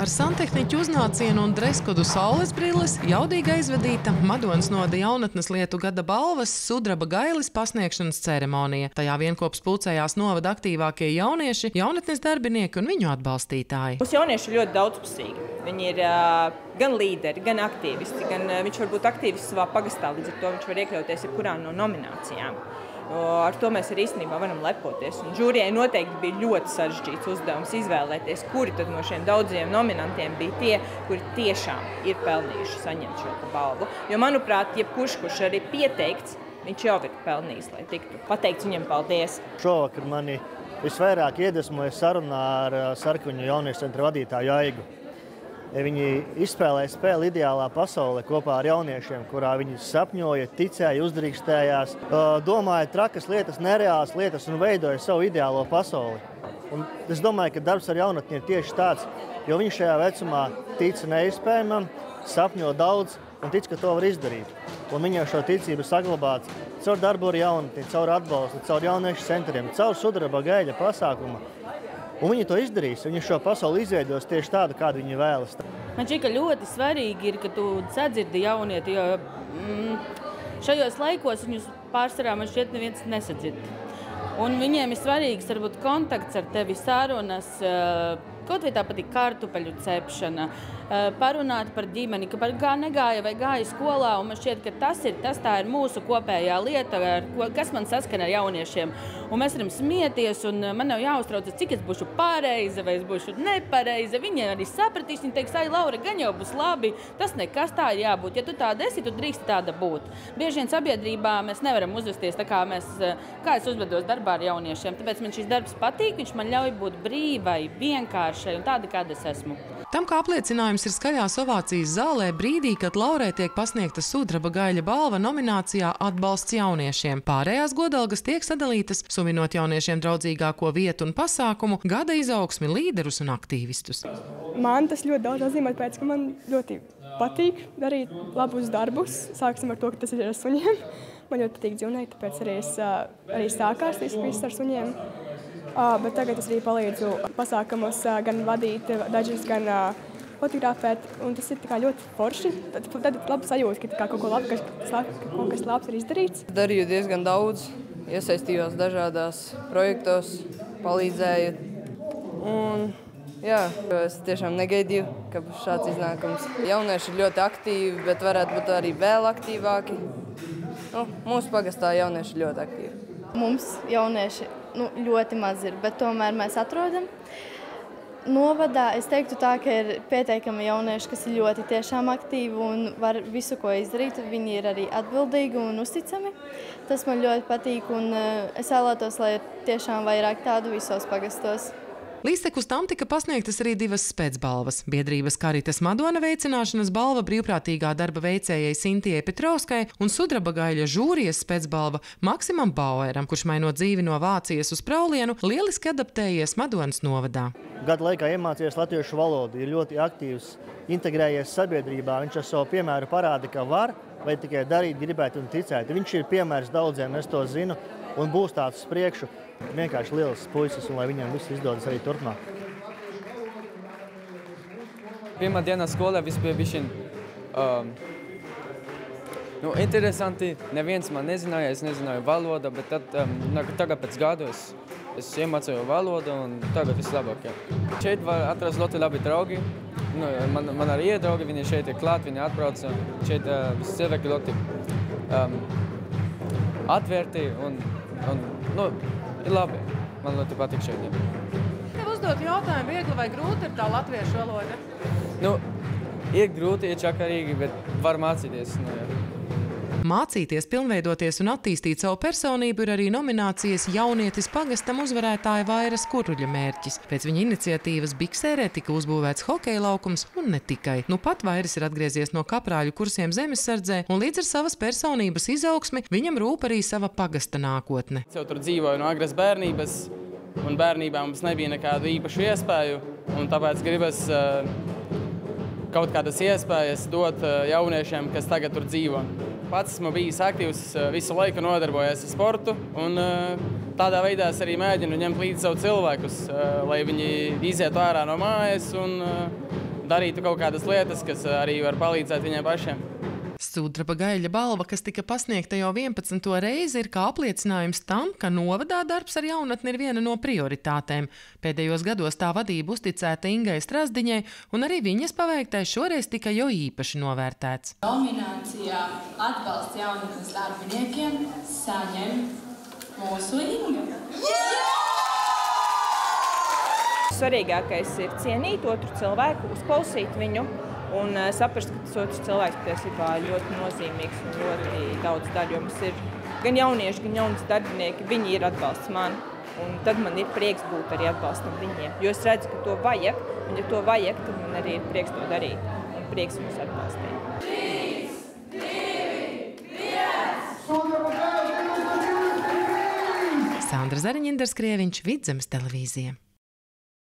Ar santehniķu uznācienu un dreskodu saules brilles jaudīgi aizvedīta Madonas noda jaunatnes lietu gada balvas sudraba gailis pasniegšanas ceremonija. Tajā vienkops pulcējās novada aktīvākie jaunieši, jaunatnes darbinieki un viņu atbalstītāji. Mūsu jaunieši ir ļoti daudzpusīgi. Viņi ir gan līderi, gan aktīvisti, gan viņš var būt aktīvists savā pagastā, līdz ar to viņš var iekļauties jebkurā no nominācijām. Ar to mēs arī īstenībā varam lepoties. Un žūrijai noteikti bija ļoti sarežģīts uzdevums izvēlēties, kuri tad no šiem daudziem nominantiem bija tie, kuri tiešām ir pelnījuši saņemt šo balvu. Jo, manuprāt, jebkurš, kurš arī pieteikts, viņš jau ir pelnījis, lai tiktu pateikts viņam paldies. Šovakar mani visvairāk iedvesmoja sarunā ar Sarkviņu jauniešu centra vadītāju Aigu. Viņi izspēlēja spēli ideālā pasaulē kopā ar jauniešiem, kurā viņi sapņoja, ticēja, uzdrīkstējās, domāja trakas lietas, nereālas lietas un veidoja savu ideālo pasauli. Un es domāju, ka darbs ar jaunatni ir tieši tāds, jo viņi šajā vecumā tic neiespējamam, sapņo daudz un tic, ka to var izdarīt. Un viņiem šo ticību saglabāt caur darbu ar jaunatni, caur atbalstu, caur jauniešu centriem, caur sudraba gaļa pasākumu. Un viņi to izdarīs, viņi šo pasauli izveidos tieši tādu, kādu viņi vēlas. Man šķiet, ka ļoti svarīgi ir, ka tu sadzirdi jaunieti, jo šajos laikos viņus pārsvarā man šķiet neviens nesadzird. Un viņiem ir svarīgs varbūt kontakts ar tevi, sarunas, kaut vai tā patīk kartupeļu cepšana, parunāt par ģimeni, ka par kā negāja vai gāja skolā, un man šķiet, ka tā ir mūsu kopējā lieta, kas man saskana ar jauniešiem. Un mēs varam smieties, un man nav jāuztraucas, cik es būšu pareiza vai es būšu nepareiza. Viņi arī sapratīs, viņi teiks, ai, Laura, gan jau būs labi, tas nekas, tā ir jābūt. Ja tu tāda esi, tu drīksti tāda būt. Bieži vien sabiedrībā mēs nevaram uzvesties tā, kā es uzvedos darbā ar jauniešiem. Tāpēc man šis darbs patīk, viņš man ļauj būt brīvai, vienkāršai un tāda, kāda es esmu. Tam kā apliecinājums ir skaļās ovācijas zālē brīdī, kad Laurai tiek pasniegta sudraba gaļa balva nominācijā Atbalsts jauniešiem. Pārējās godalgas tiek sadalītas, suminot jauniešiem draudzīgāko vietu un pasākumu, gada izaugsmi, līderus un aktīvistus. Man tas ļoti daudz nozīmē, tāpēc, ka man ļoti patīk darīt labus darbus. Sāksim ar to, ka tas ir ar suņiem. Man ļoti patīk dzīvnieki, tāpēc arī sākās viss ar suņiem. Bet tagad es arī palīdzu pasākumus gan vadīt dažus, gan fotografēt, un tas ir ļoti forši. Tad labi sajūta, ka kaut kas labs ir izdarīts. Darīju diezgan daudz, iesaistījos dažādās projektos, palīdzēju. Un, jā, es tiešām negaidīju, ka šāds iznākums. Jaunieši ir ļoti aktīvi, bet varētu būt arī vēl aktīvāki. Mūsu pagastā jaunieši ir ļoti aktīvi. Mums jaunieši ļoti maz ir, bet tomēr mēs atrodam. Novadā es teiktu tā, ka ir pieteikami jaunieši, kas ir ļoti tiešām aktīvi un var visu, ko izdarīt. Viņi ir arī atbildīgi un uzticami. Tas man ļoti patīk un es vēlētos, lai ir tiešām vairāk tādu visos pagastos. Līdztekus tam tika pasniegtas arī divas spēcbalvas. Biedrības Karitas Madona veicināšanas balva brīvprātīgā darba veicējai Sintijai Petrovskai un sudraba gaļa žūrijas spēcbalva Maksimam Baueram, kurš mainot dzīvi no Vācijas uz Praulienu, lieliski adaptējies Madonas novadā. Gadu laikā iemācījies latviešu valodu, ir ļoti aktīvs, integrējies sabiedrībā. Viņš ar savu piemēru parāda, ka var, vai tikai darīt, gribēt un ticēt. Viņš ir piemērs daudziem, es to zinu, un būs tāds uz priekšu. Vienkārši liels puisis, un lai viņam viss izdodas arī turpmāk. Pirmā dienā skolā viss bija bišķiņ interesanti. Neviens man nezināja, es nezināju valodu, bet tagad pēc gadu es iemācīju valodu, un tagad viss labāk. Šeit var atrast ļoti labi draugi. Man arī ir draugi, viņi šeit ir klāt, viņi atbrauca. Šeit visi cilvēki ļoti atvērti un ir labi. Man ļoti patīk šeit. Tev uzdot jautājumu, viegli vai grūti ir tā latviešu valoda? Ir grūti, ir čakarīgi, bet var mācīties. Mācīties, pilnveidoties un attīstīt savu personību ir arī nominācijas Jaunietis pagastam uzvarētāja Vairas Kuruļa mērķis. Pēc viņa iniciatīvas Biksērē tika uzbūvēts hokeja laukums un ne tikai. Pat Vairas ir atgriezies no kaprāļu kursiem zemessardzē un līdz ar savas personības izaugsmi viņam rūp arī sava pagasta nākotne. Es jau tur dzīvoju no agras bērnības, un bērnībā mums nebija nekādu īpašu iespēju, un tāpēc gribas kaut kādas iespējas dot jauniešiem, kas tagad tur dzīvo. Pats esmu bijis aktīvs, visu laiku nodarbojies ar sportu, un tādā veidā es arī mēģinu ņemt līdzi savu cilvēkus, lai viņi izietu ārā no mājas un darītu kaut kādas lietas, kas arī var palīdzēt viņiem pašiem. Sudraba gaļa balva, kas tika pasniegta jau 11. reizi, ir kā apliecinājums tam, ka novadā darbs ar jaunatni ir viena no prioritātēm. Pēdējos gados tā vadība uzticēta Ingai Strazdiņai, un arī viņas paveiktais šoreiz tika jau īpaši novērtēts. Nominācijā atbalsts jaunatnes darbiniekiem saņem mūsu Inga. Svarīgākais ir cienīt otru cilvēku, uzklausīt viņu un saprast, ka tas otrs cilvēks patiesībā ļoti nozīmīgs un ļoti daudz dara, jo mums ir gan jaunieši, gan jaunas darbinieki, viņi ir atbalsts man, un tad man ir prieks būt arī atbalstam viņiem, jo es redzu, ka to vajag, un ja to vajag, tad man arī ir prieks to darīt, un prieks mūs atbalstīt. 3, 2, 1. Sandra Zariņa, Indras Krieviņš, Vidzemes televīzija.